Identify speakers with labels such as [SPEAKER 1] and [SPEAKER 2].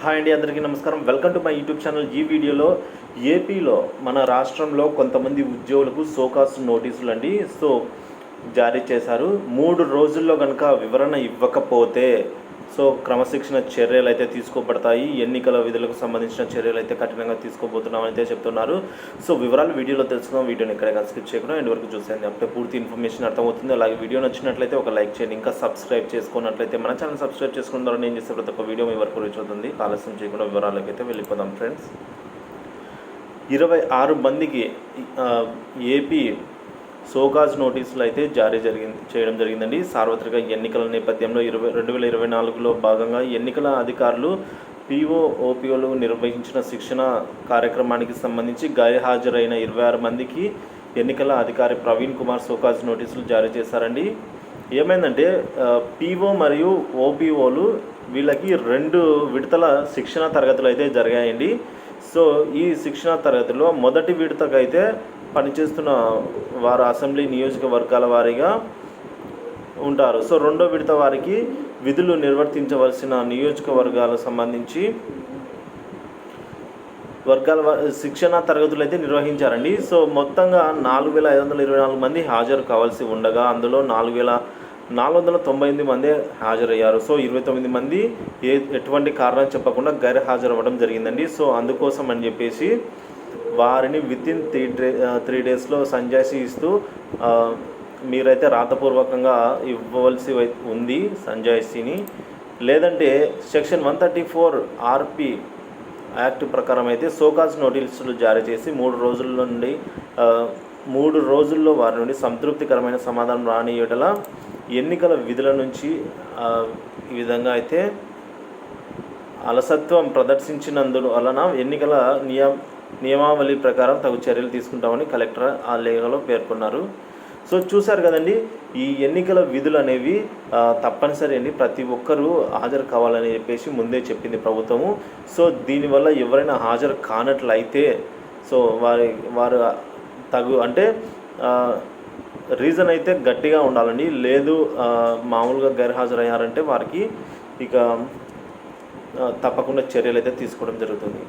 [SPEAKER 1] Hi అండి, అందరికీ నమస్కారం. Welcome to my YouTube channel. ఈ వీడియోలో ఏపీలో మన రాష్ట్రంలో కొంతమంది ఉద్యోగులకు సోకాస్ నోటీసులు అండి జారీ చేశారు. 3 రోజుల్లో కనుక వివరణ ఇవ్వకపోతే క్రమశిక్షణ చర్యలు అయితే తీసుకోబడతాయి. ఎన్నికల విధులకు సంబంధించిన చర్యలు అయితే కఠినంగా తీసుకోబోతున్నామని అయితే చెప్తున్నారు. వివరాలు వీడియోలో తెలుసుకుందాం. వీడియోని ఎక్కడ స్కిప్ చేయకుండా ఎండ్ వరకు చూసేయండి. అప్పుడే పూర్తి ఇన్ఫర్మేషన్ అర్థమవుతుంది. అలాగే వీడియో నచ్చినట్లయితే ఒక లైక్ చేయండి. ఇంకా సబ్స్క్రైబ్ చేసుకున్నట్లయితే మన ఛానల్ సబ్స్క్రైబ్ చేసుకున్న ద్వారా నేను చేసే ప్రతి ఒక్క వీడియో మీ వరకు రీచ్ అవుతుంది. ఆలస్యం చేయకుండా వివరాలకు అయితే వెళ్ళిపోదాం ఫ్రెండ్స్. 26 మందికి ఏపీ సోకాజ్ నోటీసులు అయితే చేయడం జరిగిందండి. సార్వత్రిక ఎన్నికల నేపథ్యంలో 2024లో భాగంగా ఎన్నికల అధికారులు పీఓ ఓపీఓలు నిర్వహించిన శిక్షణ కార్యక్రమానికి సంబంధించి గైర్హాజరైన 26 మందికి ఎన్నికల అధికారి ప్రవీణ్ కుమార్ సోకాజ్ నోటీసులు జారీ చేశారండి. ఏమైందంటే పీఓ మరియు ఓపీఓలు వీళ్ళకి 2 విడతల శిక్షణ తరగతులు అయితే జరిగాయండి. ఈ శిక్షణ తరగతిలో మొదటి విడతకైతే పనిచేస్తున్న వారు అసెంబ్లీ నియోజకవర్గాల వారీగా ఉంటారు. రెండో విడత వారికి విధులు నిర్వర్తించవలసిన నియోజకవర్గాలకు సంబంధించి శిక్షణ తరగతులు అయితే నిర్వహించారండి. మొత్తంగా 4524 మంది హాజరు కావాల్సి ఉండగా అందులో 4498 మంది హాజరయ్యారు. 29 మంది ఎటువంటి కారణం చెప్పకుండా గైర్హాజరవ్వడం జరిగిందండి. అందుకోసం అని చెప్పేసి వారిని వితిన్ 3 డేస్లో సంజాయిషీ ఇస్తూ మీరైతే రాతపూర్వకంగా ఇవ్వవలసి ఉంది సంజాయిషీని. లేదంటే సెక్షన్ 134 ఆర్పి యాక్ట్ ప్రకారం అయితే సోకాజ్ నోటీసులు జారీ చేసి 3 రోజుల్లో వారి నుండి సంతృప్తికరమైన సమాధానం రాని యెడల ఎన్నికల విధుల నుంచి ఈ విధంగా అయితే అలసత్వం ప్రదర్శించినందువలన ఎన్నికల నియమావళి ప్రకారం తగు చర్యలు తీసుకుంటామని కలెక్టర్ ఆ లేఖలో పేర్కొన్నారు. చూశారు కదండి, ఈ ఎన్నికల విధులు అనేవి తప్పనిసరి అండి. ప్రతి ఒక్కరూ హాజరు కావాలని చెప్పేసి ముందే చెప్పింది ప్రభుత్వము. దీనివల్ల ఎవరైనా హాజరు కానట్లయితే వారు తగు అంటే రీజన్ అయితే గట్టిగా ఉండాలండి. లేదు మామూలుగా గైర్హాజరయ్యారంటే వారికి ఇక తప్పకుండా చర్యలు అయితే తీసుకోవడం జరుగుతుంది.